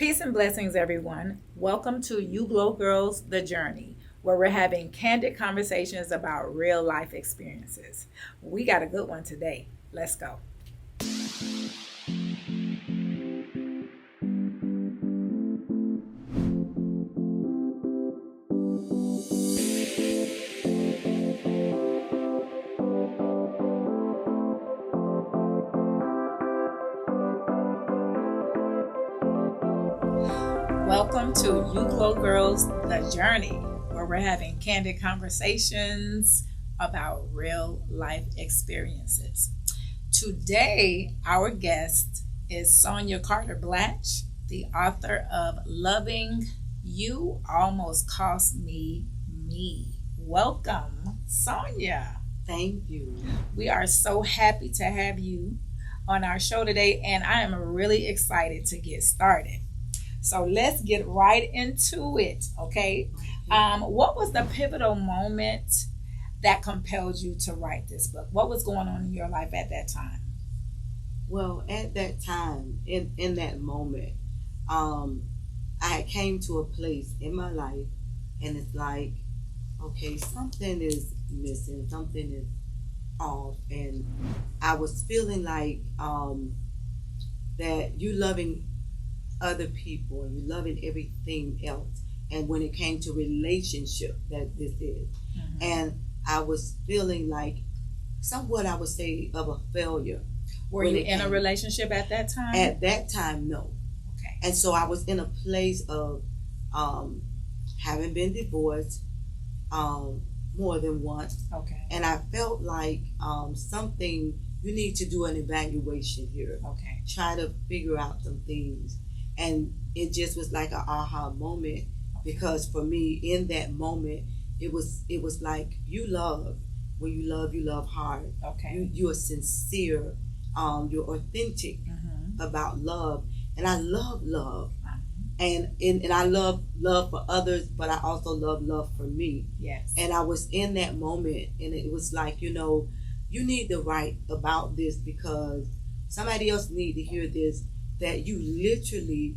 Peace and blessings, everyone. Welcome to You Glow Girls, The Journey, where we're having candid conversations about real life experiences. We got a good one today. Let's go. Welcome to You Glow Girls, The Journey, where we're having candid conversations about real life experiences. Today, our guest is Sonja Carter-Blatch, the author of Loving You Almost Cost Me Me. Welcome, Sonja. Thank you. We are so happy to have you on our show today, and I am really excited to get started. So let's get right into it, okay? What was the pivotal moment that compelled you to write this book? What was going on in your life at that time? Well, at that time, in that moment, I came to a place in my life, and it's like, okay, something is missing, something is off, and I was feeling like that you loving other people and you loving everything else, and when it came to relationship, that this is, and I was feeling like somewhat, I would say, of a failure. Were you in a relationship at that time? At that time, no. Okay. And so I was in a place of having been divorced more than once. Okay. And I felt like something, you need to do an evaluation here. Okay. Try to figure out some things. And it just was like an aha moment, because for me, in that moment, it was like, you love. When you love hard. Okay. You are sincere. You're authentic about love, and I love love, and I love for others, but I also love for me. Yes. And I was in that moment, and it was like, you need to write about this, because somebody else need to hear this, that you literally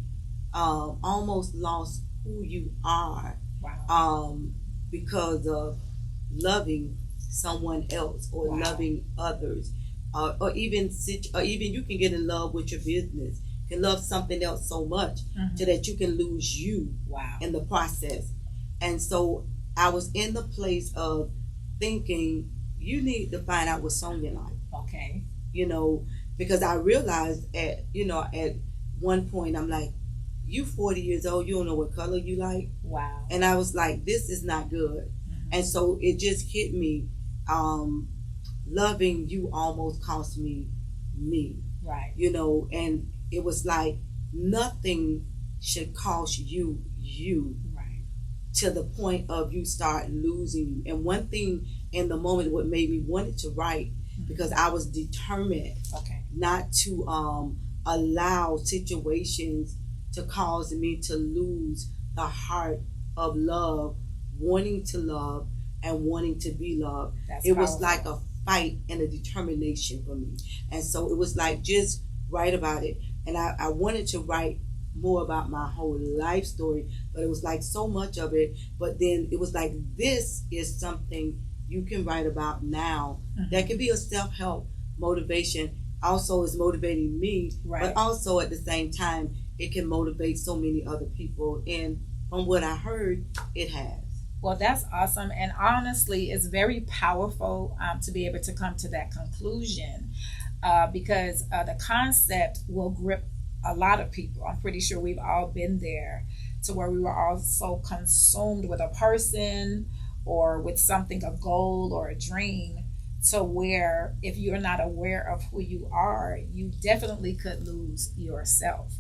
almost lost who you are. Wow. Because of loving someone else, or Wow. loving others, or even you can get in love with your business, can love something else so much so that you can lose you. Wow. In the process. And so I was in the place of thinking, you need to find out what's on your life. Okay. Because I realized at one point, I'm like, you 40 years old, you don't know what color you like. Wow. And I was like, this is not good. And so it just hit me, loving you almost cost me me. Right. And it was like, nothing should cost you. Right. To the point of you start losing you. And one thing in the moment, what made me wanted to write, because I was determined not to allow situations to cause me to lose the heart of love, wanting to love and wanting to be loved. That's it powerful. Was like a fight and a determination for me. And so it was like, just write about it. And I wanted to write more about my whole life story, but it was like so much of it. But then it was like, this is something you can write about now. That could be a self-help motivation. Also is motivating me, but also at the same time, it can motivate so many other people. And from what I heard, it has. Well, that's awesome. And honestly, it's very powerful to be able to come to that conclusion, because the concept will grip a lot of people. I'm pretty sure we've all been there, to where we were all so consumed with a person or with something, a goal or a dream, to where if you're not aware of who you are, you definitely could lose yourself.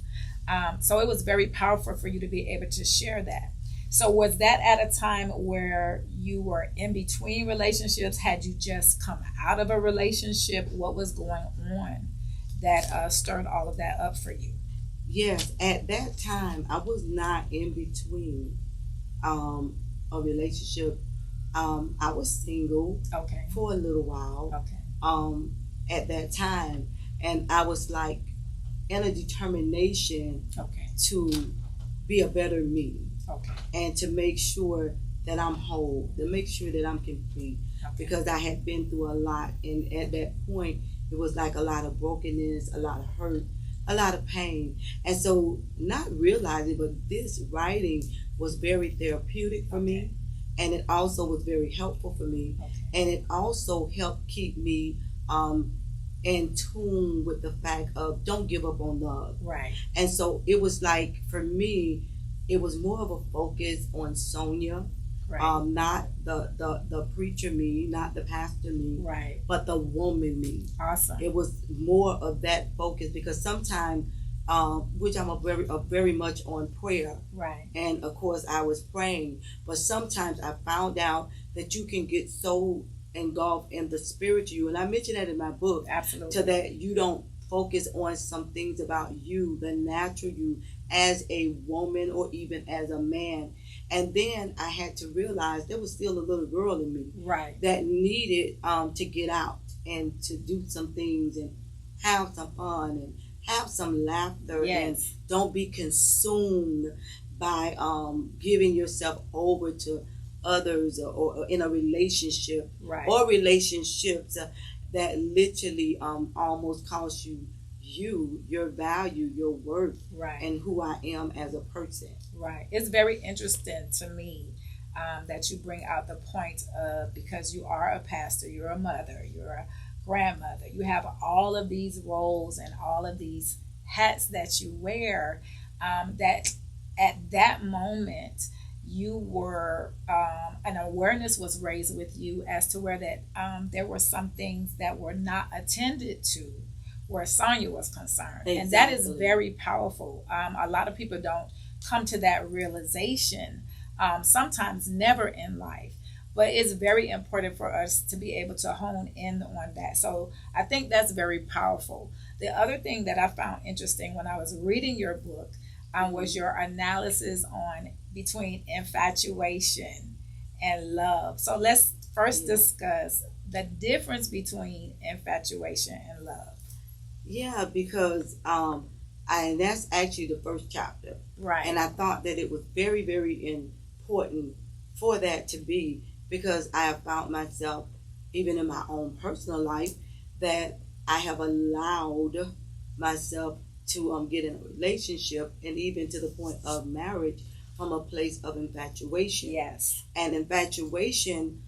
So it was very powerful for you to be able to share that. So was that at a time where you were in between relationships? Had you just come out of a relationship? What was going on that stirred all of that up for you? Yes, at that time, I was not in between a relationship. I was single for a little while at that time. And I was like in a determination to be a better me. Okay. And to make sure that I'm whole, to make sure that I'm complete. Okay. Because I had been through a lot, and at that point, it was like a lot of brokenness, a lot of hurt, a lot of pain. And so, not realizing, but this writing was very therapeutic for me, and it also was very helpful for me, and it also helped keep me in tune with the fact of don't give up on love. Right. And so it was like, for me, it was more of a focus on Sonja. Right. Not the preacher me, not the pastor me, right, but the woman me. Awesome. It was more of that focus, because sometimes, which I'm a very much on prayer, right, and of course I was praying, but sometimes I found out that you can get so engulfed in the spiritual, and I mentioned that in my book. Absolutely. To that you don't focus on some things about you, the natural you, as a woman or even as a man. And then I had to realize there was still a little girl in me, right, that needed to get out and to do some things and have some fun and have some laughter. Yes. And don't be consumed by giving yourself over to others, or in a relationship, right, or relationships that literally almost cost you your value, your worth, right, and who I am as a person. Right. It's very interesting to me that you bring out the point of, because you are a pastor, you're a mother, you're a grandmother, you have all of these roles and all of these hats that you wear, that at that moment you were, an awareness was raised with you as to where that there were some things that were not attended to where Sonja was concerned. Exactly. And that is very powerful. A lot of people don't come to that realization, sometimes never in life, but it's very important for us to be able to hone in on that. So I think that's very powerful. The other thing that I found interesting when I was reading your book was your analysis on between infatuation and love. So let's first discuss the difference between infatuation and love. Yeah, because and that's actually the first chapter. Right. And I thought that it was very, very important for that to be, because I have found myself, even in my own personal life, that I have allowed myself to get in a relationship, and even to the point of marriage, from a place of infatuation. Yes. And infatuation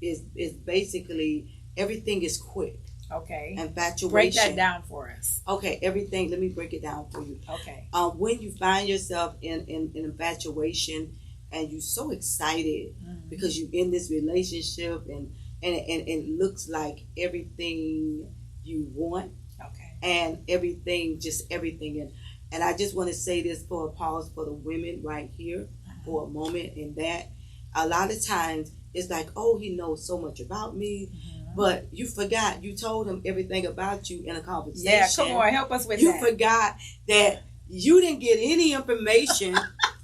is basically everything is quick. Okay. Infatuation. Break that down for us. Okay, everything. Let me break it down for you. Okay. When you find yourself in infatuation, and you're so excited because you're in this relationship, and it looks like everything you want. Okay. And everything, just everything. And I just want to say this for a pause for the women right here for a moment, in that a lot of times it's like, oh, he knows so much about me. But you forgot, you told him everything about you in a conversation. Yeah, come on, help us with that. You forgot that you didn't get any information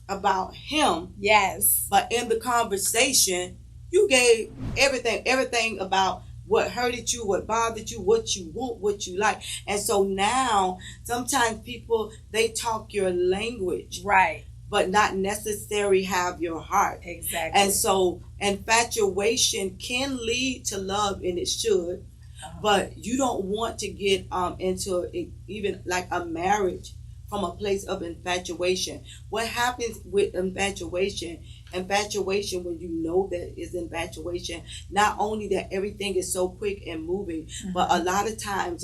about him. Yes. But in the conversation, you gave everything about what hurted you, what bothered you, what you want, what you like. And so now, sometimes people, they talk your language. Right. But not necessarily have your heart. Exactly. And so infatuation can lead to love, and it should. But you don't want to get into even like a marriage from a place of infatuation. What happens with infatuation, when you know that it's infatuation, not only that everything is so quick and moving, but a lot of times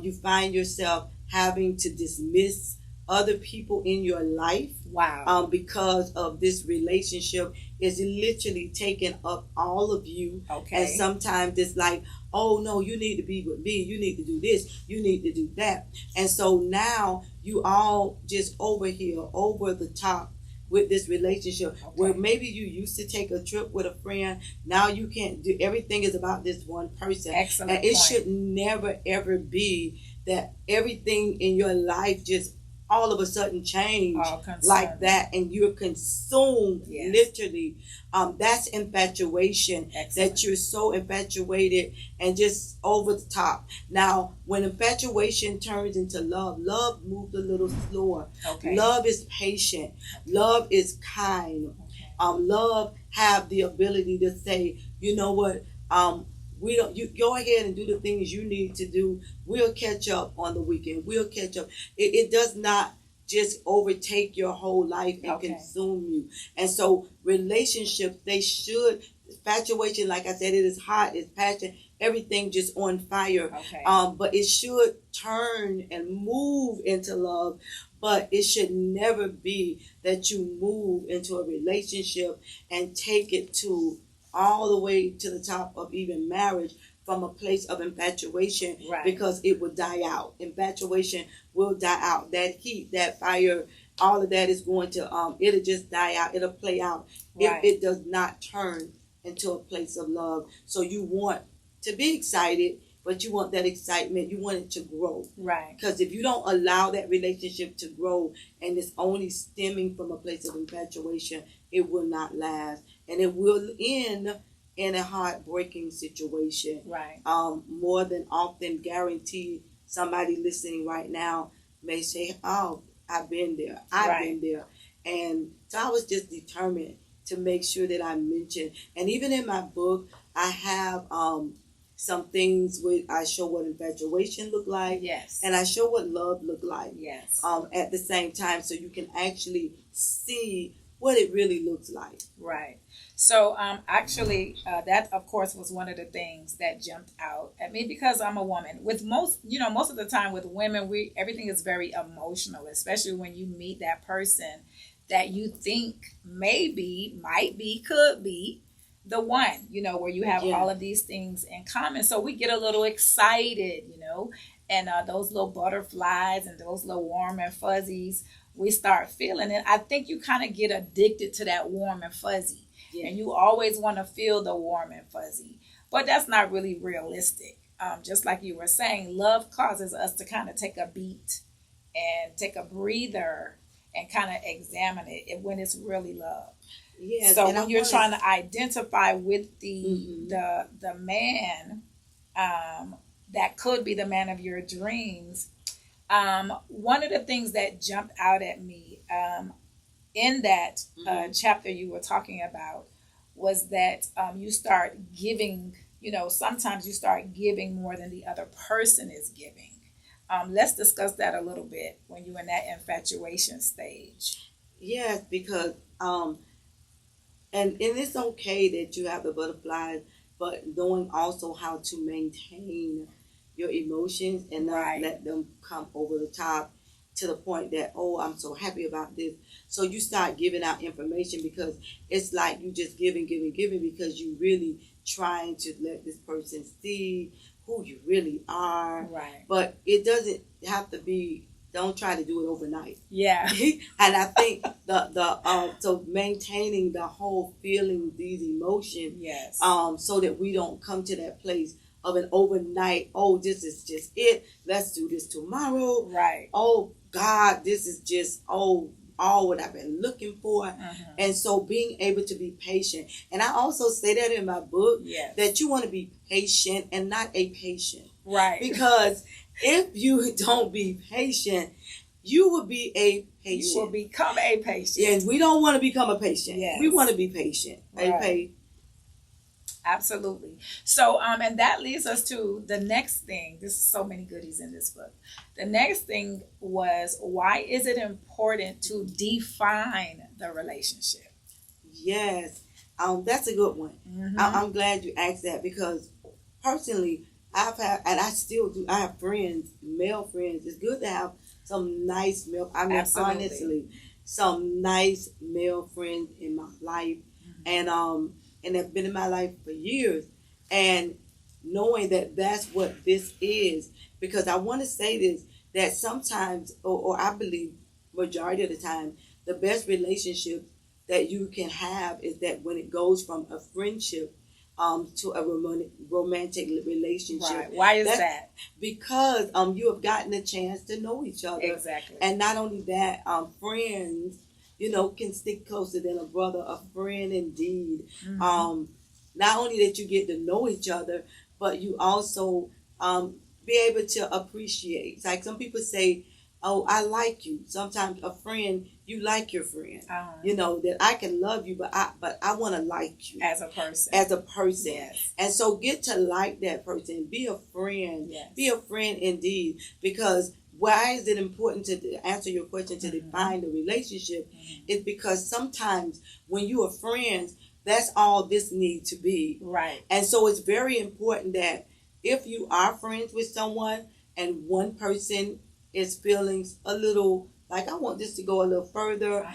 you find yourself having to dismiss other people in your life. Wow. Because of this relationship is literally taking up all of you. Okay. And sometimes it's like, oh no, you need to be with me, you need to do this, you need to do that. And so now you all just over here, over the top with this relationship, where maybe you used to take a trip with a friend, now you can't do, everything is about this one person. Excellent. And it should never ever be that everything in your life just all of a sudden change All concerning. like that, and you're consumed, Yes. literally. That's infatuation. Excellent. That you're so infatuated and just over the top. Now, when infatuation turns into love, love moves a little slower. Okay. Love is patient. Love is kind. Okay. Love have the ability to say, you know what, we don't. You go ahead and do the things you need to do. We'll catch up on the weekend. We'll catch up. It does not just overtake your whole life and Okay. consume you. And so relationships, they should, infatuation, like I said, it is hot, it's passion, everything just on fire. Okay. But it should turn and move into love. But it should never be that you move into a relationship and take it to all the way to the top of even marriage from a place of infatuation, Right. because it will die out. Infatuation will die out. That heat, that fire, all of that is going to it'll just die out. It'll play out Right. if it does not turn into a place of love. So you want to be excited, but you want that excitement, you want it to grow. Right. Because if you don't allow that relationship to grow and it's only stemming from a place of infatuation, it will not last. And it will end in a heartbreaking situation. Right. More than often, guaranteed, somebody listening right now may say, oh, I've been there. I've been there. And so I was just determined to make sure that I mentioned. And even in my book, I have some things where I show what infatuation look like. Yes. And I show what love look like. Yes. At the same time, so you can actually see what it really looks like. Right. So actually, that of course was one of the things that jumped out at me because I'm a woman. With most of the time with women, everything is very emotional, especially when you meet that person that you think maybe, might be, could be the one, where you have all of these things in common. So we get a little excited, and those little butterflies and those little warm and fuzzies, we start feeling it. I think you kind of get addicted to that warm and fuzzy. Yeah. And you always want to feel the warm and fuzzy. But that's not really realistic. Just like you were saying, love causes us to kind of take a beat and take a breather and kind of examine it when it's really love. Yes, so when you're trying to identify with the man that could be the man of your dreams, one of the things that jumped out at me in that chapter you were talking about was that you start giving, sometimes you start giving more than the other person is giving. Let's discuss that a little bit when you're in that infatuation stage. Yes, because and it's okay that you have the butterflies, but knowing also how to maintain your emotions and not let them come over the top to the point that, oh, I'm so happy about this. So you start giving out information because it's like you just giving because you really trying to let this person see who you really are. Right. But it doesn't have to be, don't try to do it overnight. Yeah. And I think so maintaining the whole feeling, these emotions, yes. So that we don't come to that place of an overnight, oh, this is just it. Let's do this tomorrow. Right. Oh God, this is just all what I've been looking for. And so being able to be patient. And I also say that in my book, that you want to be patient and not a patient. Right. Because if you don't be patient, you will be a patient. You will become a patient. And we don't want to become a patient. Yes. We want to be patient. Right. Absolutely. So, and that leads us to the next thing. There's so many goodies in this book. The next thing was, why is it important to define the relationship? Yes, that's a good one. I'm glad you asked that because personally, I've had, and I still do, I have friends, male friends. It's good to have some nice male, honestly, some nice male friends in my life. And have been in my life for years, and knowing that that's what this is, because I want to say this, that sometimes, or I believe majority of the time, the best relationship that you can have is that when it goes from a friendship to a romantic relationship. Right. Why is that? Because you have gotten a chance to know each other. Exactly. And not only that, friends, can stick closer than a brother, a friend indeed. Not only that you get to know each other, but you also be able to appreciate. It's like some people say, oh, I like you. Sometimes a friend, you like your friend. That I can love you, but I want to like you as a person. Yes. And so get to like that person. Be a friend. Yes. Be a friend indeed. Because why is it important to answer your question, to define the relationship? It's because sometimes when you are friends, that's all this needs to be. Right. And so it's very important that if you are friends with someone and one person is feeling a little like, I want this to go a little further,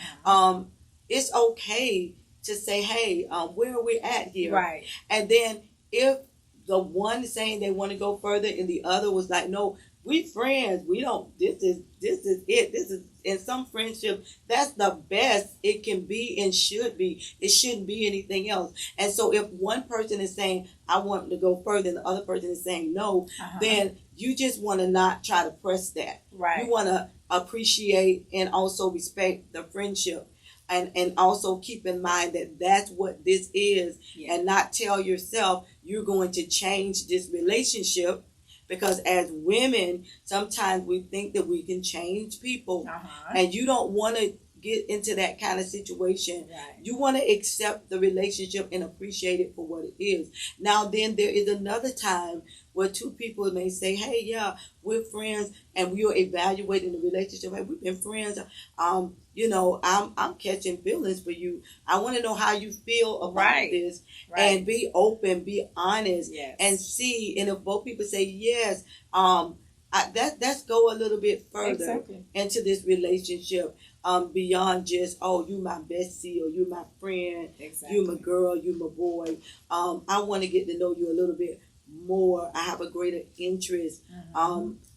it's okay to say, hey, where are we at here? Right. And then if the one is saying they want to go further and the other was like, no, we friends, we don't, this is it. This is, in some friendship, that's the best it can be and should be. It shouldn't be anything else. And so if one person is saying, I want to go further, and the other person is saying no, then you just want to not try to press that. Right. You want to appreciate and also respect the friendship. And also keep in mind that that's what this is, and not tell yourself you're going to change this relationship. Because as women, sometimes we think that we can change people, and you don't want to get into that kind of situation. Right. You want to accept the relationship and appreciate it for what it is. Now, then there is another time where two people may say, hey, yeah, we're friends, and we are evaluating the relationship. Hey, we've been friends. I'm catching feelings for you. I want to know how you feel about this, and be open, be honest, and see. And if both people say yes, let's go a little bit further into this relationship. Beyond just, oh, you my bestie, or you my friend, you my girl, you my boy. I want to get to know you a little bit more. I have a greater interest.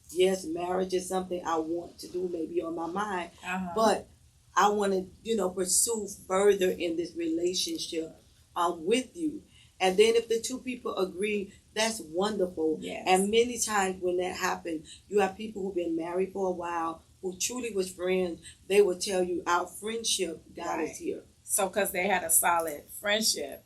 Yes, marriage is something I want to do, maybe on my mind, but I want to, pursue further in this relationship with you. And then if the two people agree, that's wonderful. Yes. And many times when that happens, you have people who've been married for a while, who truly was friends. They will tell you, our friendship got us here. So because they had a solid friendship,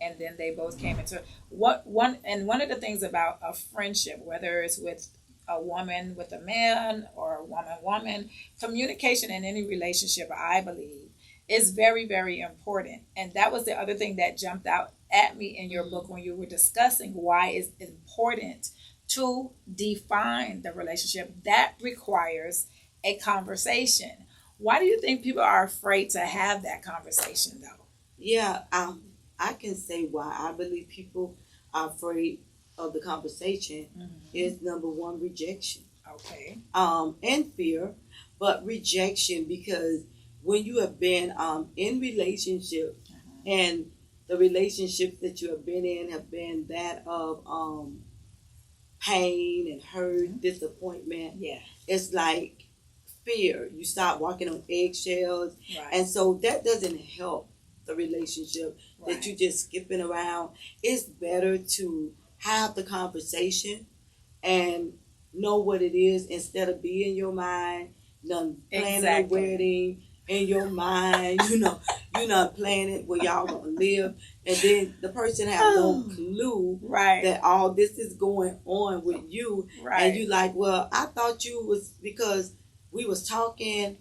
and then they both came into one of the things about a friendship, whether it's with a woman with a man or a woman, communication in any relationship, I believe, is very, very important. And that was the other thing that jumped out at me in your book when you were discussing why it's important to define the relationship. That requires a conversation. Why do you think people are afraid to have that conversation, though? Yeah, I can say why I believe people are afraid of the conversation is, number one, rejection. Okay. And fear, but rejection, because when you have been in relationship, and the relationships that you have been in have been that of pain and hurt, disappointment. Yeah. It's like fear. You start walking on eggshells, Right. and so that doesn't help the relationship. That you just skipping around. It's better to have the conversation and know what it is, instead of be in your mind, planning a wedding in your mind, you're not planning where y'all gonna live, and then the person have no clue that all this is going on with you, and you like, well, I thought you was, because we was talking,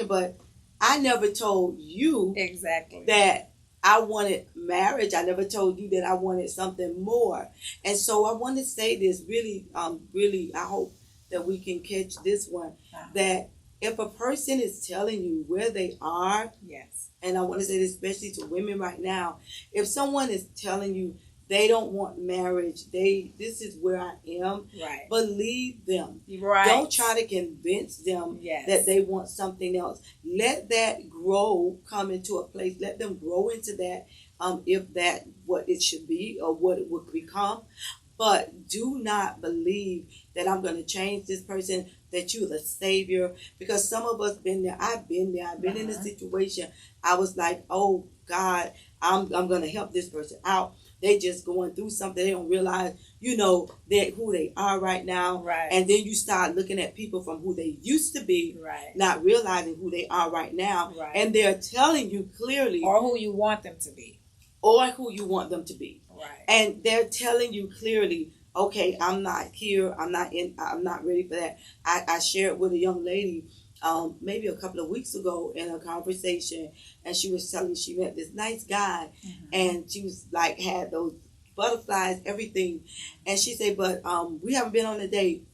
but I never told you that I wanted marriage. I never told you that I wanted something more. And so I want to say this really, I hope that we can catch this one, that if a person is telling you where they are, and I want to say this especially to women right now, if someone is telling you they don't want marriage, this is where I am, believe them. Don't try to convince them that they want something else. Let that come into a place. Let them grow into that, if that what it should be or what it would become. But do not believe that I'm going to change this person. that you're the savior, because some of us been there. I've been there. I've been in a situation. I was like, oh God, I'm gonna help this person out. They just going through something. They don't realize, that who they are right now. Right. And then you start looking at people from who they used to be, right, not realizing who they are right now. Right. And they're telling you clearly, or who you want them to be. Right. And they're telling you clearly, okay, I'm not here. I'm not ready for that. I shared with a young lady maybe a couple of weeks ago in a conversation, and she was telling me she met this nice guy, and she was like, had those butterflies, everything. And she said, but we haven't been on a date.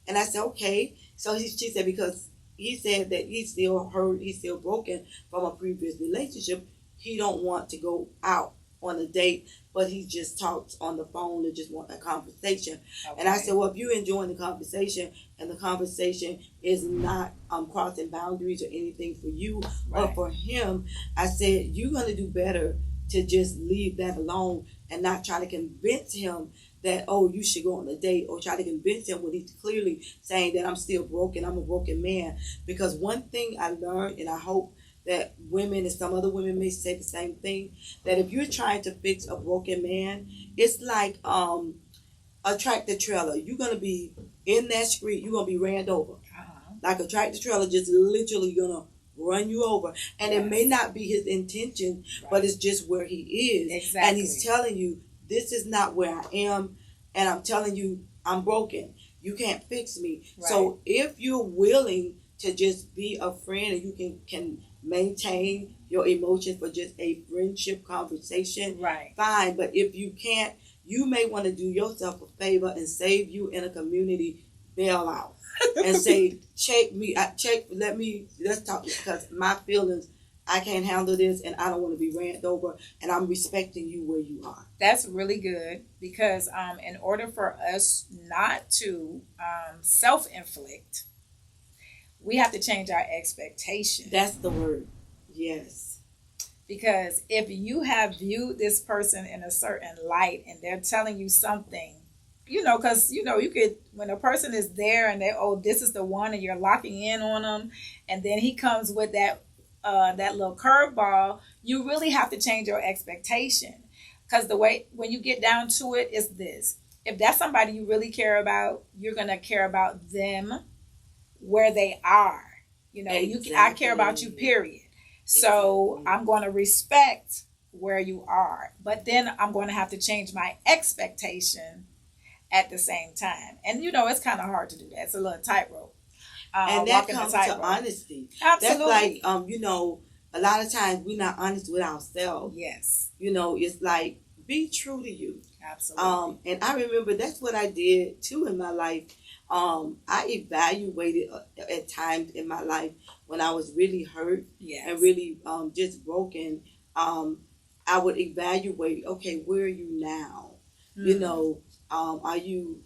And I said, okay. So she said, because he said that he's still hurt, he's still broken from a previous relationship. He don't want to go out on a date, but he just talks on the phone and just want a conversation. Okay. And I said, well, if you're enjoying the conversation and the conversation is not crossing boundaries or anything for you or for him, I said, you're going to do better to just leave that alone and not try to convince him that, oh, you should go on a date, or try to convince him when he's clearly saying that I'm still broken, I'm a broken man. Because one thing I learned, and I hope that women and some other women may say the same thing, that if you're trying to fix a broken man, it's like a tractor trailer. You're going to be in that street, you're going to be ran over. Like a tractor trailer just literally going to run you over. And it may not be his intention, but it's just where he is. Exactly. And he's telling you, this is not where I am, and I'm telling you, I'm broken. You can't fix me. Right. So if you're willing to just be a friend and you can maintain your emotions for just a friendship conversation, fine. But if you can't, you may want to do yourself a favor and save you in a community bailout and say, let's talk, because my feelings, I can't handle this, and I don't want to be ran over, and I'm respecting you where you are. That's really good, because in order for us not to self-inflict, we have to change our expectations. That's the word. Yes. Because if you have viewed this person in a certain light and they're telling you something, because, you could, when a person is there and this is the one, and you're locking in on them, and then he comes with that little curveball, you really have to change your expectation. Because the way, when you get down to it, is this: if that's somebody you really care about, you're going to care about them where they are. Exactly. I care about you, period. So I'm going to respect where you are, but then I'm going to have to change my expectation at the same time. And it's kind of hard to do that. It's a little tightrope. And that comes to honesty. Absolutely. That's like, a lot of times we're not honest with ourselves. Yes. It's like, be true to you. Absolutely. And I remember that's what I did too in my life. I evaluated at times in my life when I was really hurt and really just broken. I would evaluate, okay, where are you now? Are you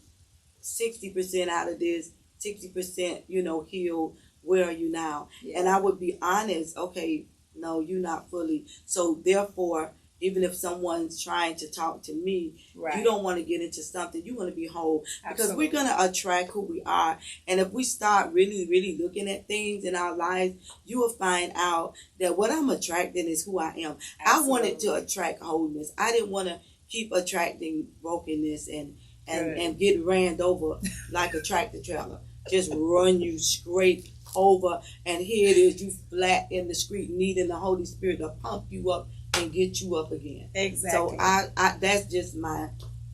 60% out of this, 60%, healed? Where are you now? And I would be honest, okay, no, you're not fully. So therefore, even if someone's trying to talk to me, you don't want to get into something. You want to be whole. Because we're going to attract who we are. And if we start really, really looking at things in our lives, you will find out that what I'm attracting is who I am. Absolutely. I wanted to attract wholeness. I didn't want to keep attracting brokenness and get ran over like a tractor trailer. Just run you straight over. And here it is, you flat in the street, needing the Holy Spirit to pump you up and get you up again. Exactly. So I that's just my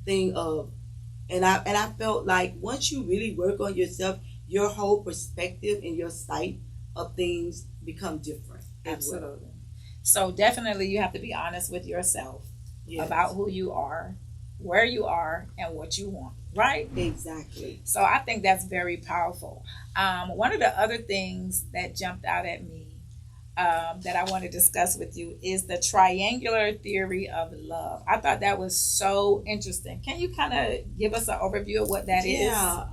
thing of, and I felt like once you really work on yourself, your whole perspective and your sight of things become different. Absolutely. Well. So definitely you have to be honest with yourself about who you are, where you are, and what you want. Right? Exactly. So I think that's very powerful. One of the other things that jumped out at me that I want to discuss with you is the triangular theory of love. I thought that was so interesting. Can you kind of give us an overview of what that is? Yeah,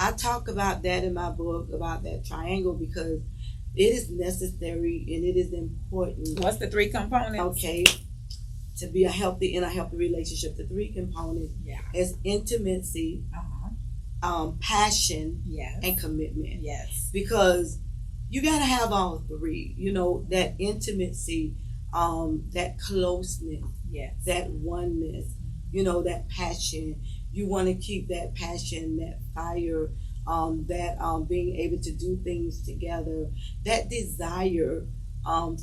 I talk about that in my book, about that triangle, because it is necessary and it is important. What's the 3 components? Okay, to be in a healthy relationship, the 3 components is intimacy, passion, Yes. and commitment. Yes. Because you got to have all three. You know, that intimacy, that closeness, Yes. that oneness, you know, that passion. You want to keep that passion, that fire, that being able to do things together, that desire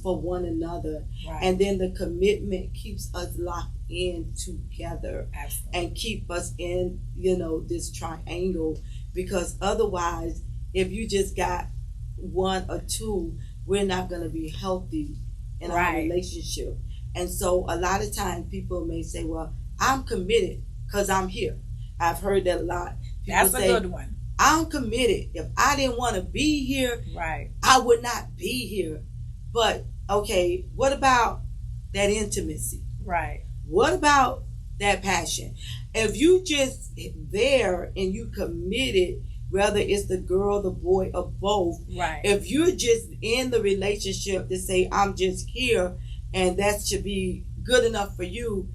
for one another. Right. And then the commitment keeps us locked in together. Absolutely. And keep us in, you know, this triangle. Because otherwise, if you just got one or two, we're not going to be healthy in our Right. relationship. And so a lot of times people may say, well, I'm committed because I'm here. I've heard that a lot. People That's a say, good one. I'm committed. If I didn't want to be here, Right. I would not be here. But okay, what about that intimacy? Right. What about that passion? If you just there and you committed, whether it's the girl, the boy, or both, Right. if you're just in the relationship to say, I'm just here and that should be good enough for you,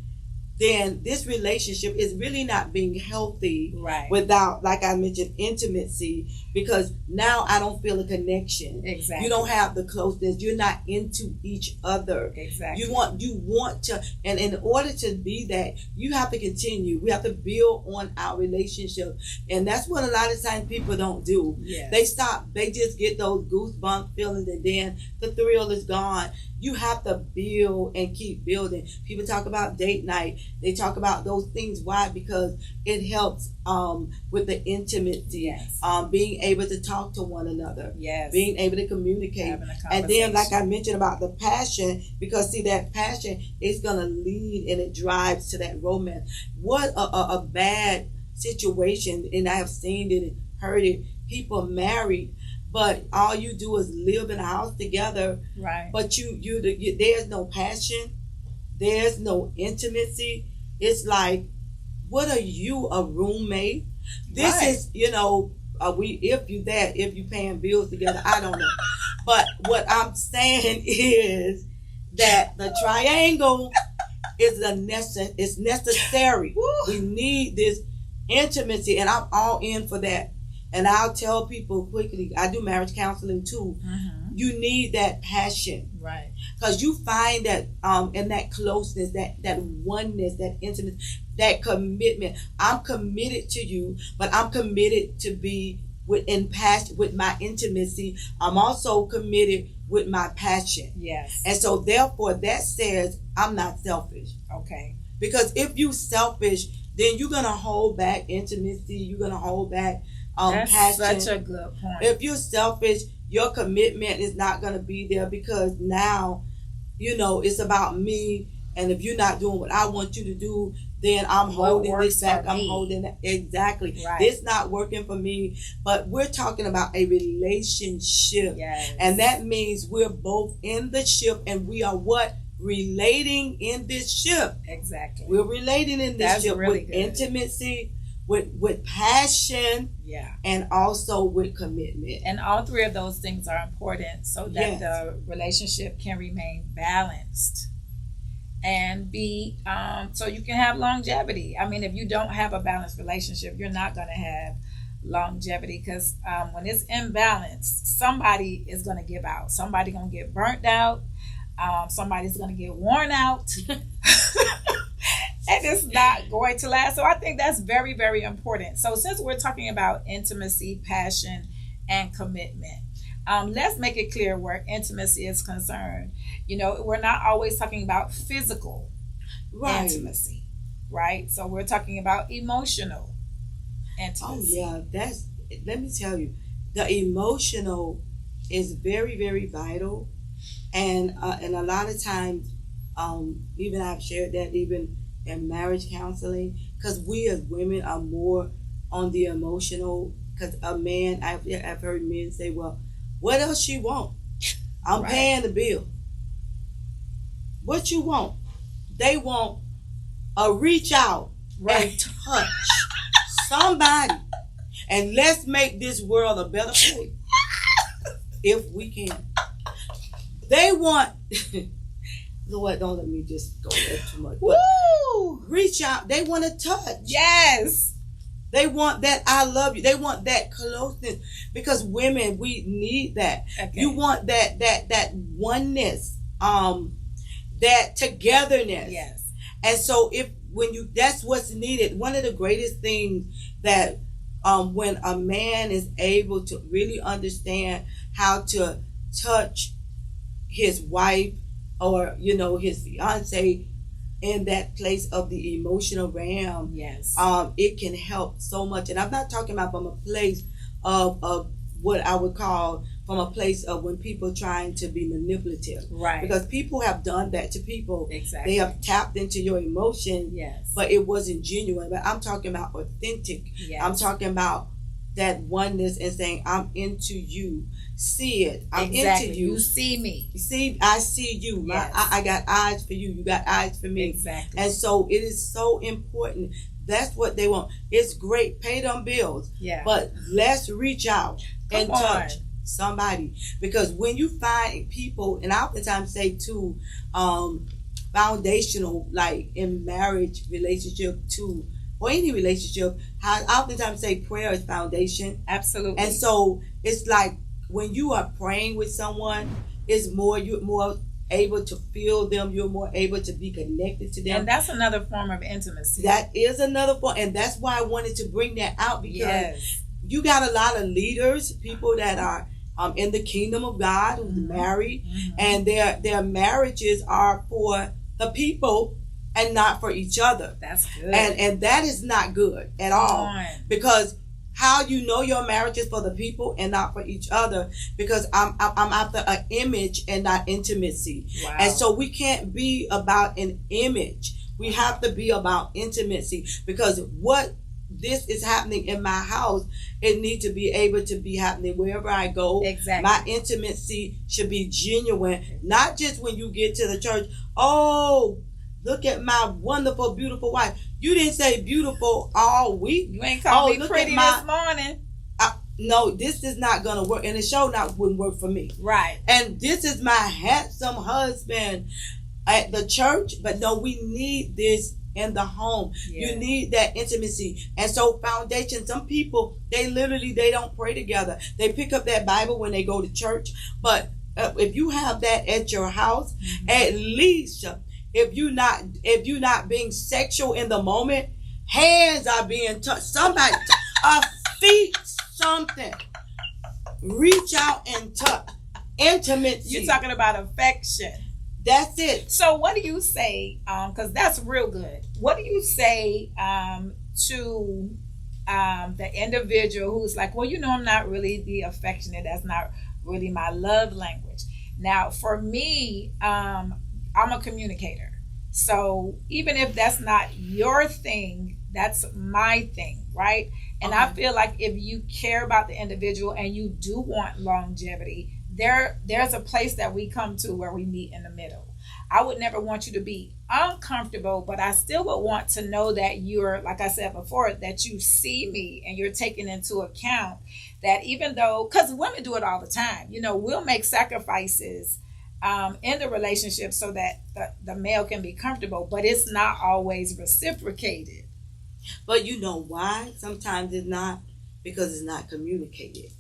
then this relationship is really not being healthy. Right. Without, like I mentioned, intimacy, because now I don't feel a connection. Exactly. You don't have the closeness. You're not into each other. Exactly. You want to, and in order to be that, you have to continue. We have to build on our relationship, and that's what a lot of times people don't do. Yes. They stop. They just get those goosebump feelings, and then the thrill is gone. You have to build and keep building. People talk about date night. They talk about those things. Why? Because it helps with the intimacy. Yes. Being able to talk to one another. Yes. Being able to communicate. Having a And then, like I conversation. mentioned about the passion, because see, that passion is going to lead and it drives to that romance. What a bad situation, and I have seen it and heard it. People married, but all you do is live in a house together. Right. But you there's no passion, there's no intimacy. It's like, what are you, a roommate? This Right. is, you know, if you paying bills together, I don't know. But what I'm saying is that the triangle is necessary. Woo. We need this intimacy, and I'm all in for that. And I'll tell people quickly, I do marriage counseling too. Mm-hmm. You need that passion, Right. because you find that in that closeness, that oneness, that intimacy, that commitment. I'm committed to you, but I'm committed to be with my intimacy. I'm also committed with my passion. Yes. And so therefore that says I'm not selfish. Okay. Because if you selfish, then you're gonna hold back intimacy, you're gonna hold back That's passion. such a good point. If you're selfish, your commitment is not going to be there, because now, you know, it's about me. And if you're not doing what I want you to do, then I'm holding works this back. for I'm me. holding that. Exactly. Right. It's not working for me. But we're talking about a relationship. Yes. And that means we're both in the ship, and we are what? Relating in this ship. Exactly. We're relating in this That's ship really with good. intimacy, with passion, Yeah. and also with commitment. And all three of those things are important so that Yes. the relationship can remain balanced and be so you can have longevity. I mean, if you don't have a balanced relationship, you're not going to have longevity, because when it's imbalanced, somebody is going to give out. Somebody's going to get burnt out. Somebody's going to get worn out. And it's not going to last. So I think that's very, very important. So since we're talking about intimacy, passion, and commitment, let's make it clear where intimacy is concerned. You know, we're not always talking about physical intimacy, right? So we're talking about emotional intimacy. Oh yeah, let me tell you, the emotional is very, very vital, and a lot of times, even I've shared that even in marriage counseling, because we as women are more on the emotional. Because a man, I've heard men say, well, what else you want? I'm Right. paying the bill. What you want? They want a reach out Right. and touch somebody, and let's make this world a better place if we can. They want Lord, don't let me just go there too much. But Woo! reach out. They want to touch. Yes. They want that I love you. They want that closeness, because women, we need that. Okay. You want that oneness, that togetherness. Yes. And so that's what's needed. One of the greatest things that when a man is able to really understand how to touch his wife, or his fiance, in that place of the emotional realm, yes, it can help so much. And I'm not talking about from a place of what I would call from a place of when people trying to be manipulative, right? Because people have done that to people. Exactly. They have tapped into your emotion, yes, but it wasn't genuine. But I'm talking about authentic. Yes. I'm talking about that oneness and saying, I'm into you. See it. I'm exactly. into you. You see me. See, I see you. Yes. I got eyes for you. You got eyes for me. Exactly. And so it is so important. That's what they want. It's great. Pay them bills. Yeah. But let's reach out and Come on. touch somebody. Because when you find people, and I oftentimes say too, foundational, like in marriage, relationship too, or any relationship, I oftentimes say prayer is foundation. Absolutely. And so it's like when you are praying with someone, you're more able to feel them, you're more able to be connected to them. And that's another form of intimacy. That is another form, and that's why I wanted to bring that out, because yes, you got a lot of leaders, people that are in the kingdom of God, who's married, and their marriages are for the people and not for each other. That's good. And that is not good at all. Because how you know your marriage is for the people and not for each other, because I'm after an image and not intimacy. Wow. And so we can't be about an image. We have to be about intimacy, because what this is happening in my house, it needs to be able to be happening wherever I go. Exactly. My intimacy should be genuine, not just when you get to the church. Oh, look at my wonderful, beautiful wife. You didn't say beautiful all week. You ain't called me pretty this morning. No, this is not going to work. And the show wouldn't work for me. Right. And this is my handsome husband at the church. But no, we need this in the home. Yeah. You need that intimacy. And so foundation, some people, they don't pray together. They pick up that Bible when they go to church. But if you have that at your house, at least... If you're not being sexual in the moment, hands are being touched. Somebody, a feet, something. Reach out and touch. Intimacy. You're talking about affection. That's it. So what do you say? Because that's real good. What do you say to the individual who's like, well, I'm not really the affectionate. That's not really my love language. Now, for me, I'm a communicator. So even if that's not your thing, that's my thing, right? And I feel like if you care about the individual and you do want longevity, there's a place that we come to where we meet in the middle. I would never want you to be uncomfortable, but I still would want to know that you're, like I said before, that you see me and you're taking into account that even though, because women do it all the time, we'll make sacrifices in the relationship so that the male can be comfortable, but it's not always reciprocated. But you know why? Sometimes it's not, because it's not communicated.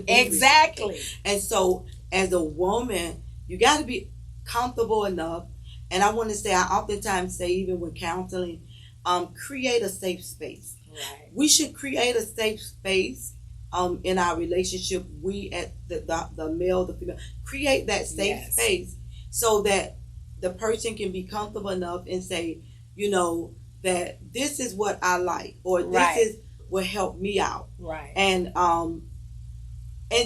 Exactly. And so as a woman, you got to be comfortable enough. And I want to say, I oftentimes say, even with counseling, create a safe space. Right. We should create a safe space in our relationship. We, at the male, the female, create that safe space so that the person can be comfortable enough and say, that this is what I like, or this is what helped me out. Right. And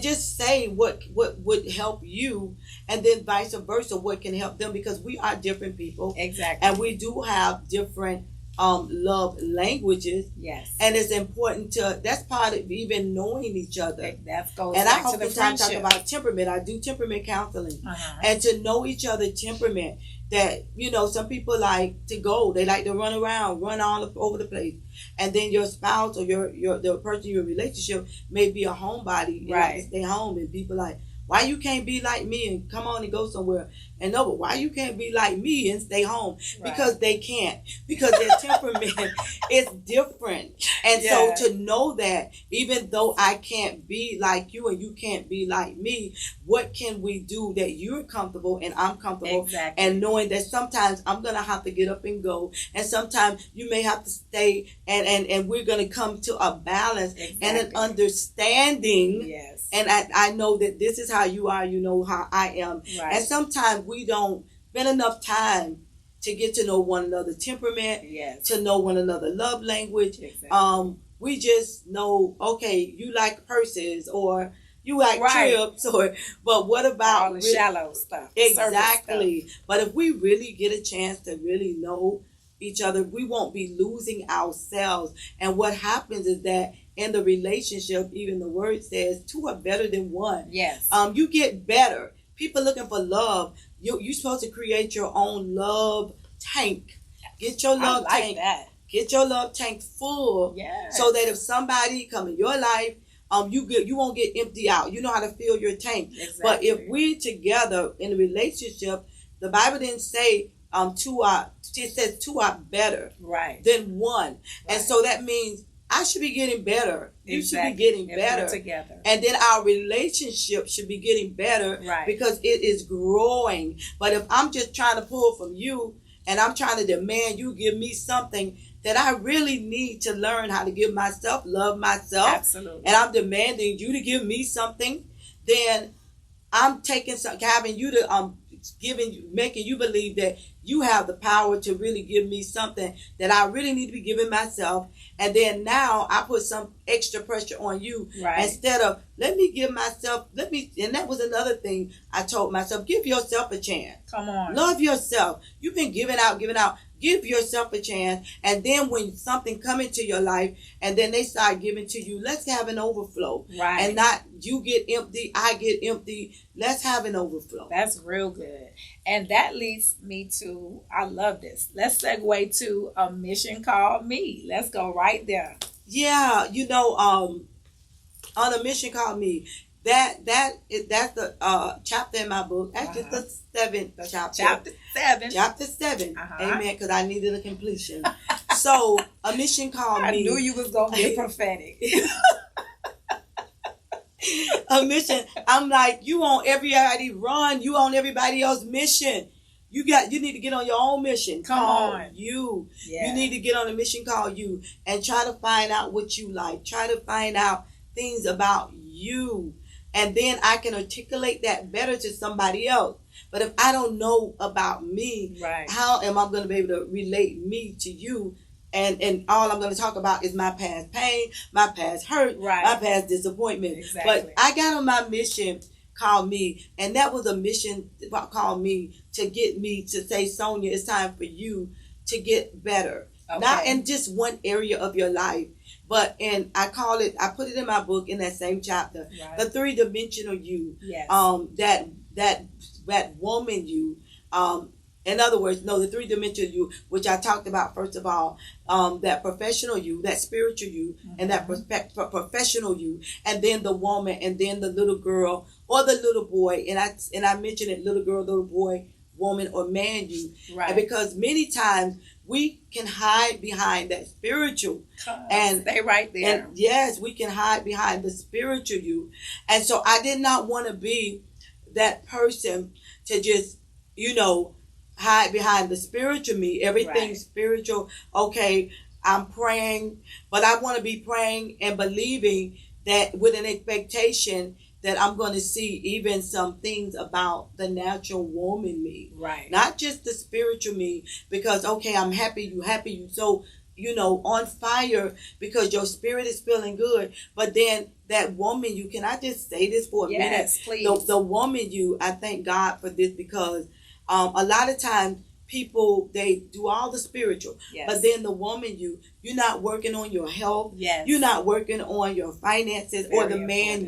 just say what would help you, and then vice versa, what can help them, because we are different people. Exactly. And we do have different love languages. Yes. And it's important that's part of even knowing each other. That goes and back I to the oftentimes talk friendship. about temperament. I do temperament counseling. And to know each other's temperament. That, some people like to go. They like to run around, run all over the place. And then your spouse or the person in your relationship may be a homebody. You like to stay home, and people like, Why you can't be like me and come on and go somewhere? And no, but why you can't be like me and stay home? Right. Because they can't. Because their temperament is different. And so to know that even though I can't be like you and you can't be like me, what can we do that you're comfortable and I'm comfortable? Exactly. And knowing that sometimes I'm going to have to get up and go. And sometimes you may have to stay and we're going to come to a balance and an understanding. Yes. And I know that this is how you are, you know how I am. Right. And sometimes we don't spend enough time to get to know one another temperament, to know one another love language. Exactly. We just know, okay, you like purses or you like trips, but what about all the shallow stuff? Exactly. Stuff. But if we really get a chance to really know each other, we won't be losing ourselves. And what happens is that in the relationship, even the word says, two are better than one. Yes. You get better. People looking for love. You're supposed to create your own love tank. Get your love tank. That. Get your love tank full. Yes. So that if somebody come in your life, you won't get empty out. You know how to fill your tank. Exactly. But if we together in a relationship, the Bible didn't say it says two are better than one. Right. And so that means I should be getting better. You should be getting better together. And then our relationship should be getting better because it is growing. But if I'm just trying to pull from you and I'm trying to demand you give me something that I really need to learn how to give myself, love myself. Absolutely. And I'm demanding you to give me something, then I'm having you to making you believe that you have the power to really give me something that I really need to be giving myself. And then now I put some extra pressure on you instead of let me give myself, and that was another thing I told myself, give yourself a chance. Come on. Love yourself. You've been giving out. Give yourself a chance. And then when something come into your life and then they start giving to you, let's have an overflow. Right. And not you get empty, I get empty. Let's have an overflow. That's real good. And that leads me to, I love this. Let's segue to a mission called Me. Let's go right there. Yeah, on a mission called Me. That's the chapter in my book. Actually, the 7th chapter. Chapter 7. Amen. Because I needed a completion. So a mission called Me. I knew you was gonna get prophetic. A mission. I'm like, you want everybody run. You on everybody else's mission. You need to get on your own mission. Come on. You. Yeah. You need to get on a mission called You and try to find out what you like. Try to find out things about you. And then I can articulate that better to somebody else. But if I don't know about me, how am I going to be able to relate me to you? And all I'm going to talk about is my past pain, my past hurt, my past disappointment. Exactly. But I got on my mission called Me, and that was a mission called Me to get me to say, Sonja, it's time for you to get better. Okay. Not in just one area of your life, but I put it in my book in that same chapter, the 3-dimensional you. Yes. That woman you. In other words, the 3-dimensional you, which I talked about first of all, that professional you, that spiritual you, and that professional you, and then the woman, and then the little girl or the little boy, and I mentioned it, little girl, little boy, woman, or man you, and because many times we can hide behind that spiritual, and stay right there. And yes, we can hide behind the spiritual you, and so I did not want to be that person to just, hide behind the spiritual me. Everything's spiritual. Okay, I'm praying, but I want to be praying and believing that with an expectation that I'm going to see even some things about the natural woman me. Right. Not just the spiritual me, because, okay, I'm happy, you so, on fire because your spirit is feeling good. But then that woman you, can I just say this for a minute? Yes, please. The woman you, I thank God for this because a lot of times people, they do all the spiritual, but then the woman you're not working on your health. Yes. You're not working on your finances. Very or the man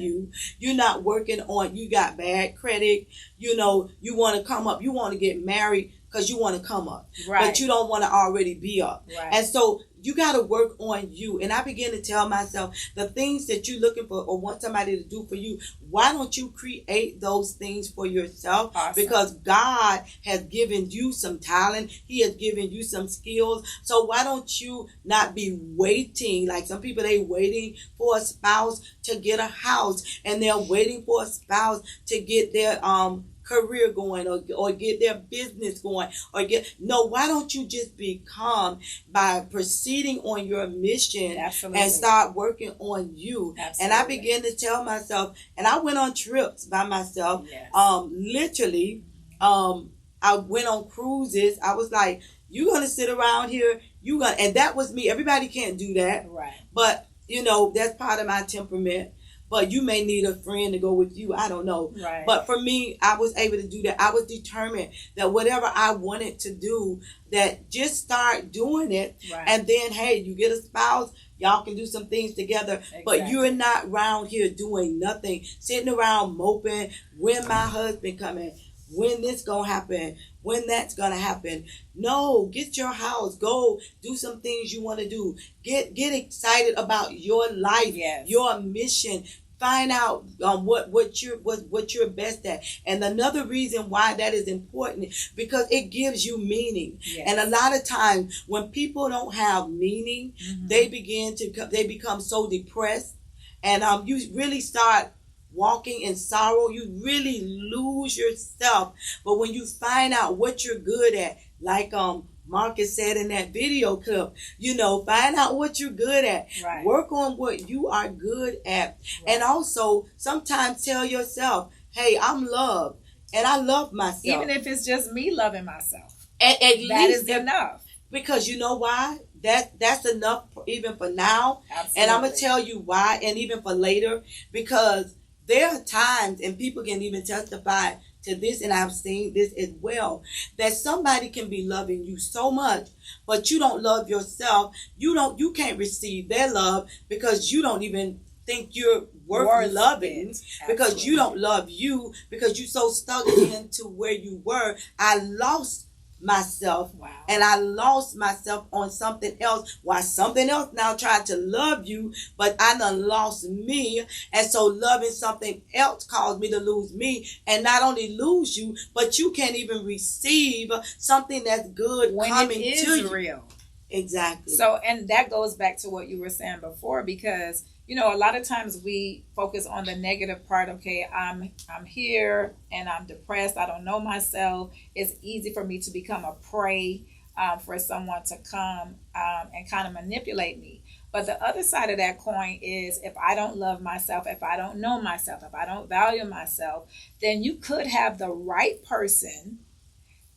you're not working on, you got bad credit. You want to come up, you want to get married because you want to come up, but you don't want to already be up. Right. And so you got to work on you. And I began to tell myself the things that you're looking for or want somebody to do for you, why don't you create those things for yourself? Awesome. Because God has given you some talent. He has given you some skills. So why don't you not be waiting? Like some people, they waiting for a spouse to get a house, and they're waiting for a spouse to get their career going, or get their business going, or why don't you just become by proceeding on your mission? Absolutely. And start working on you. Absolutely. And I began to tell myself, and I went on trips by myself. Yes. Literally, I went on cruises. I was like, you're gonna sit around here, and that was me. Everybody can't do that, right? But that's part of my temperament. But you may need a friend to go with you. I don't know. Right. But for me, I was able to do that. I was determined that whatever I wanted to do, that just start doing it. Right. And then, hey, you get a spouse, y'all can do some things together. Exactly. But you're not around here doing nothing, sitting around moping, when my husband coming, when this gonna happen, when that's gonna happen. No, get your house, go do some things you want to do. Get excited about your life, yes. Your mission. Find out what you're best at. And another reason why that is important, because it gives you meaning. Yes. And a lot of times when people don't have meaning, mm-hmm. they become so depressed, and you really start walking in sorrow. You really lose yourself. But when you find out what you're good at, like Marcus said in that video clip, find out what you're good at. Right. Work on what you are good at. Right. And also sometimes tell yourself, hey, I'm loved and I love myself. Even if it's just me loving myself. At least that is enough. Because you know why? That's enough even for now. Absolutely. And I'm going to tell you why, and even for later, because there are times, and people can even testify to this, and I've seen this as well, that somebody can be loving you so much, but you don't love yourself. You can't receive their love because you don't even think you're worth loving, because you don't love you, because you're so stuck into where you were. I lost myself. Wow. And I lost myself on something else, while something else now tried to love you, but I done lost me. And so loving something else caused me to lose me, and not only lose you, but you can't even receive something that's good when coming it is to you. Real. Exactly. So, and that goes back to what you were saying before, because a lot of times we focus on the negative part. Okay, I'm here and I'm depressed. I don't know myself. It's easy for me to become a prey for someone to come and kind of manipulate me. But the other side of that coin is, if I don't love myself, if I don't know myself, if I don't value myself, then you could have the right person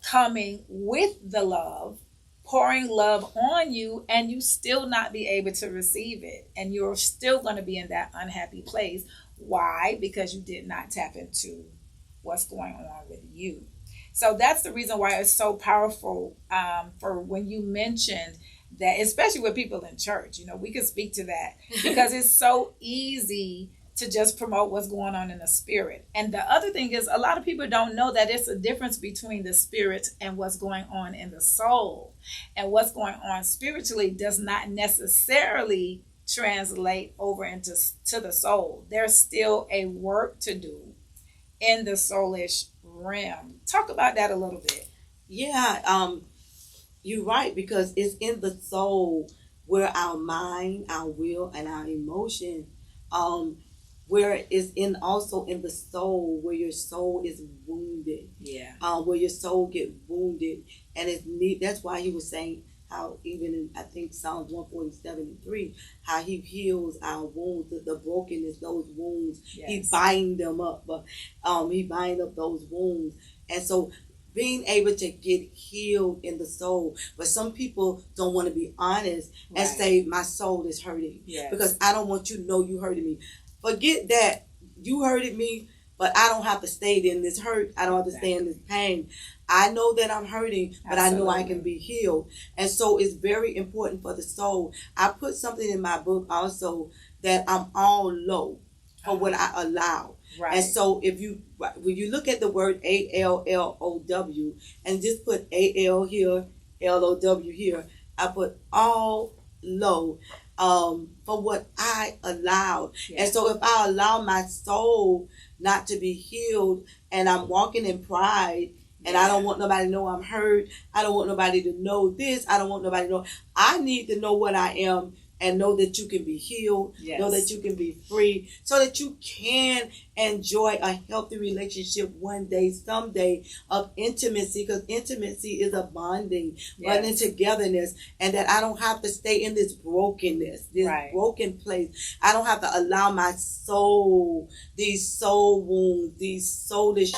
coming with the love, pouring love on you, and you still not be able to receive it. And you're still going to be in that unhappy place. Why? Because you did not tap into what's going on with you. So that's the reason why it's so powerful for when you mentioned that, especially with people in church. We can speak to that because it's so easy to just promote what's going on in the spirit. And the other thing is, a lot of people don't know that it's a difference between the spirit and what's going on in the soul. And what's going on spiritually does not necessarily translate over into the soul. There's still a work to do in the soulish realm. Talk about that a little bit. Yeah, you're right, because it's in the soul where our mind, our will, and our emotion, where it's also in the soul, where your soul is wounded. Yeah. Where your soul get wounded, and that's why he was saying how even in, I think, Psalms 147:3, how he heals our wounds, the brokenness, those wounds. Yes. He bind them up, but he bind up those wounds. And so being able to get healed in the soul. But some people don't want to be honest and say, my soul is hurting. Yes. Because I don't want you to know you hurted me. Forget that. You hurted me, but I don't have to stay in this hurt. I don't have to stay in this pain. I know that I'm hurting, but Absolutely. I know I can be healed. And so it's very important for the soul. I put something in my book also, that I'm all low for what I allow. Right. And so when you look at the word ALLOW and just put AL here, LOW here, I put all low for what I allowed. Yeah. And so if I allow my soul not to be healed and I'm walking in pride and I don't want nobody to know I'm hurt, I don't want nobody to know this, I don't want nobody to know, I need to know what I am and know that you can be healed, know that you can be free, so that you can enjoy a healthy relationship one day, someday, of intimacy, because intimacy is a bonding, bonding togetherness, and that I don't have to stay in this brokenness, this broken place. I don't have to allow my soul, these soul wounds, these soulish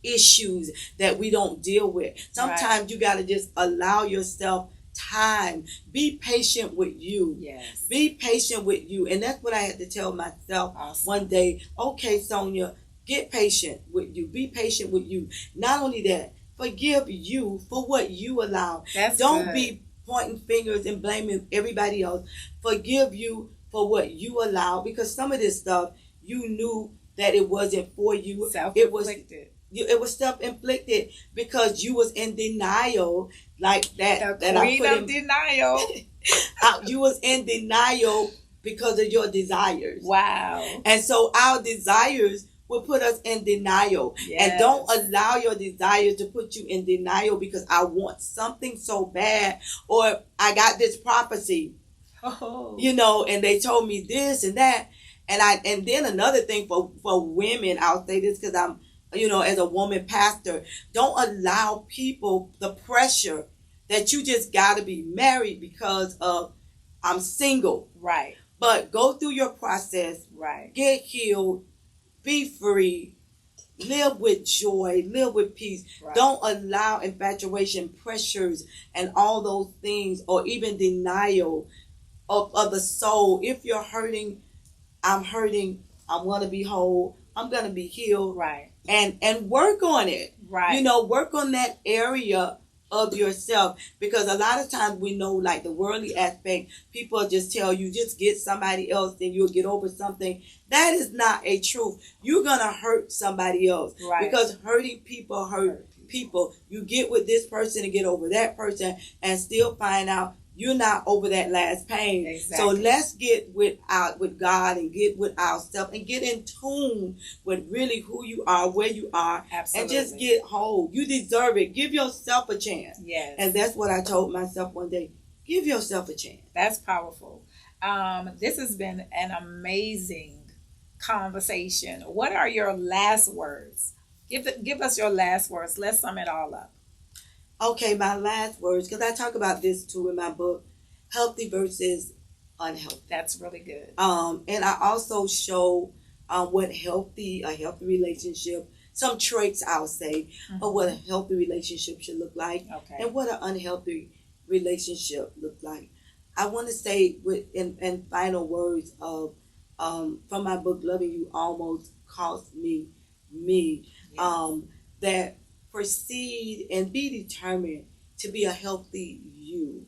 issues that we don't deal with. Sometimes you got to just allow yourself time. Be patient with you. Yes. Be patient with you. And that's what I had to tell myself one day. Okay, Sonja, get patient with you. Be patient with you. Not only that, forgive you for what you allow. Don't be pointing fingers and blaming everybody else. Forgive you for what you allow, because some of this stuff you knew that it wasn't for you. Self-inflicted. It was self-inflicted because you was in denial, like that. The queen of denial. You was in denial because of your desires. Wow. And so our desires will put us in denial. Yes. And don't allow your desires to put you in denial because I want something so bad, or I got this prophecy, and they told me this and that. And then another thing for women, I'll say this because I'm, as a woman pastor, don't allow people the pressure that you just got to be married because of I'm single. Right. But go through your process. Right. Get healed. Be free. Live with joy. Live with peace. Right. Don't allow infatuation, pressures, and all those things, or even denial of the soul. If you're hurting, I'm hurting. I want to be whole. I'm going to be healed. Right. And work on it. Right. Work on that area of yourself, because a lot of times we know, like the worldly aspect, people just tell you just get somebody else and you'll get over something. That is not a truth. You're going to hurt somebody else. Right. Because hurting people hurt people. You get with this person and get over that person and still find out you're not over that last pain. Exactly. So let's get with God and get with ourselves and get in tune with really who you are, where you are. Absolutely. And just get whole. You deserve it. Give yourself a chance. Yes. And that's what I told myself one day. Give yourself a chance. That's powerful. This has been an amazing conversation. What are your last words? Give us your last words. Let's sum it all up. Okay, my last words, because I talk about this too in my book, healthy versus unhealthy. That's really good. And I also show what a healthy relationship, some traits I'll say, of what a healthy relationship should look like, and what an unhealthy relationship look like. I want to say in final words of from my book, Loving You Almost Cost Me, that proceed and be determined to be a healthy you.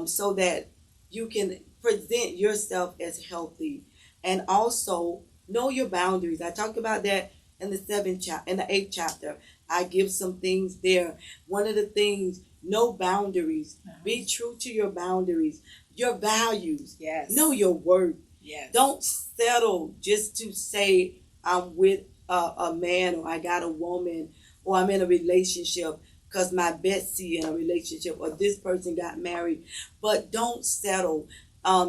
So that you can present yourself as healthy, and also know your boundaries. I talked about that in the 8th chapter. I give some things there. One of the things, no boundaries. Be true to your boundaries, your values. Yes. Know your worth. Yes. Don't settle just to say I'm with a man, or I got a woman, or I'm in a relationship because my Betsy in a relationship, or this person got married. But don't settle.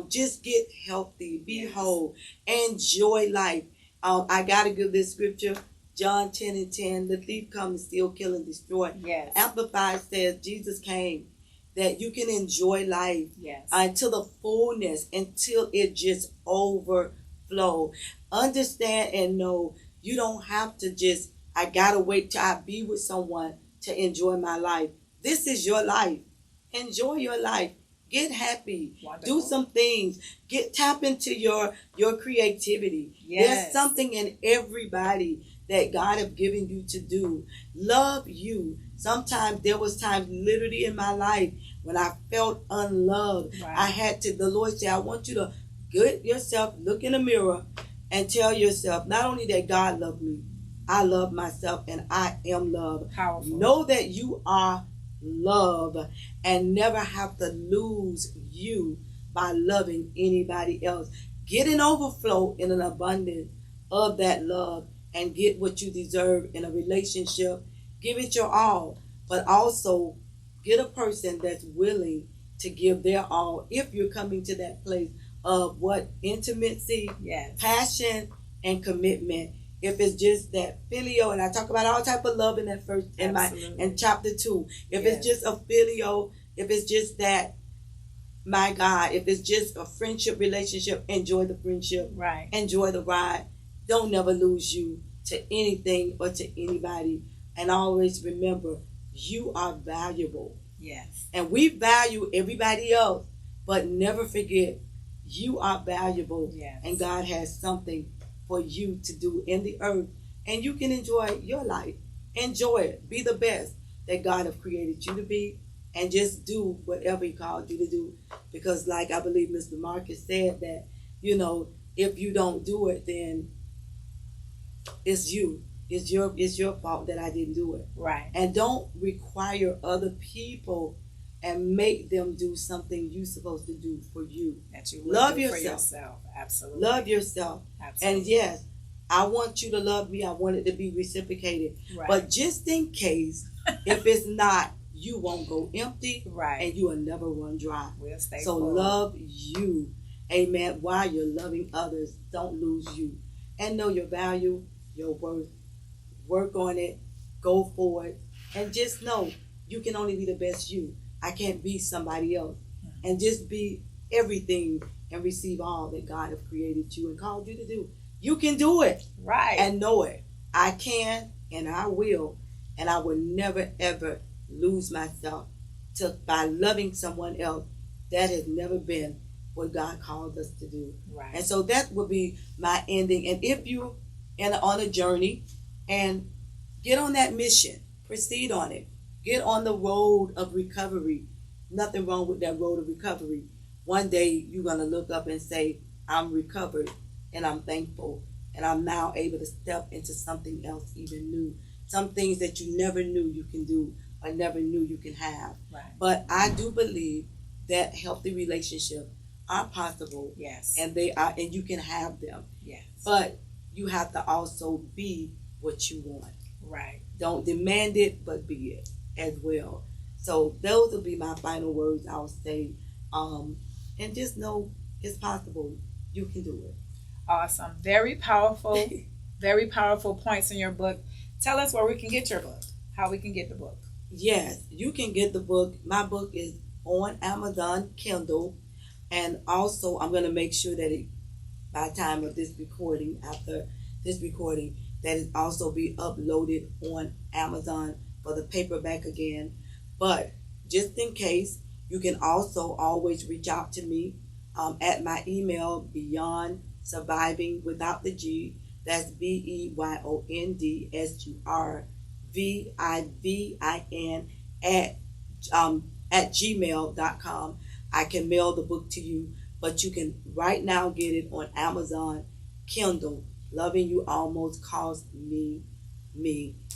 Just get healthy. Be whole. Enjoy life. I got to give this scripture, John 10:10. The thief comes to steal, kill, and destroy. Yes. Amplified says Jesus came that you can enjoy life until the fullness, until it just overflow. Understand and know you don't have to just, I gotta wait till I be with someone to enjoy my life. This is your life. Enjoy your life. Get happy. Wonderful. Do some things. Tap into your creativity. Yes. There's something in everybody that God have given you to do. Love you. Sometimes there was times literally in my life when I felt unloved. Right. The Lord said, I want you to get yourself, look in the mirror, and tell yourself not only that God loved me, I love myself, and I am loved. Powerful. Know that you are love, and never have to lose you by loving anybody else. Get an overflow in an abundance of that love and get what you deserve in a relationship. Give it your all, but also get a person that's willing to give their all if you're coming to that place of what intimacy, Yes. passion, and commitment. If it's just that filial, and I talk about all type of love in that first in chapter 2. If Yes. it's just a filial, if it's just that, my God, if it's just a friendship relationship, enjoy the friendship, Right. enjoy the ride. Don't never lose you to anything or to anybody. And always remember, you are valuable. Yes. And we value everybody else, but never forget, you are valuable. Yes. And God has something for you to do in the earth. And you can enjoy your life. Enjoy it. Be the best that God has created you to be. And just do whatever He called you to do. Because like I believe Mr. Marcus said that, if you don't do it, then it's you. It's your fault that I didn't do it. Right. And don't require other people and make them do something you're supposed to do for you. That you would Love do yourself. for yourself. Absolutely. Love yourself. Absolutely. And yes, I want you to love me. I want it to be reciprocated. Right. But just in case, if it's not, you won't go empty. Right. And you will never run dry. We'll stay So full. love you. Amen. While you're loving others, don't lose you. And know your value, your worth. Work on it. Go for it. And just know you can only be the best you. I can't be somebody else. And just be everything and receive all that God has created you and called you to do. You can do it. Right. And know it. I can and I will. And I will never ever lose myself by loving someone else. That has never been what God called us to do. Right. And so that would be my ending. And if you are on a journey and get on that mission, proceed on it. Get on the road of recovery. Nothing wrong with that road of recovery. One day you're going to look up and say, I'm recovered and I'm thankful. And I'm now able to step into something else even new. Some things that you never knew you can do or never knew you can have. Right. But I do believe that healthy relationships are possible. Yes. And they are, and you can have them. Yes. But you have to also be what you want. Right. Don't demand it, but be it as well. So those will be my final words I'll say. And just know it's possible. You can do it. Awesome. Very powerful, very powerful points in your book. Tell us where we can get your book, how we can get the book. Yes, you can get the book. My book is on Amazon Kindle. And also I'm going to make sure that by the time of this recording, after this recording, that it also be uploaded on Amazon for the paperback again. But just in case, you can also always reach out to me at my email, Beyond Surviving without the G. That's BeyondSurvivin at gmail.com. I can mail the book to you, but you can right now get it on Amazon Kindle. Loving You Almost Cost Me.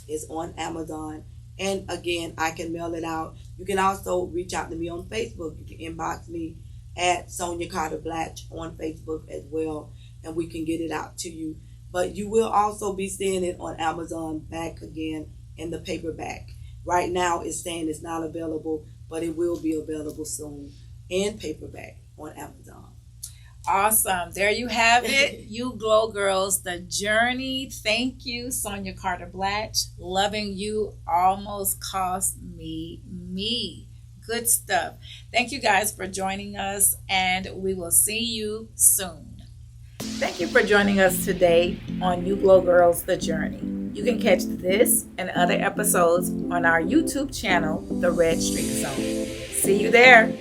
It's on Amazon. And again, I can mail it out. You can also reach out to me on Facebook. You can inbox me at Sonja Carter-Blatch on Facebook as well, and we can get it out to you. But you will also be seeing it on Amazon back again in the paperback. Right now it's saying it's not available, but it will be available soon in paperback on Amazon. Awesome. There you have it. You Glow Girls, the journey. Thank you, Sonja Carter-Blatch. Loving You Almost Cost Me. Good stuff. Thank you guys for joining us, and we will see you soon. Thank you for joining us today on You Glow Girls, the journey. You can catch this and other episodes on our YouTube channel, The Red Streak Zone. See you there.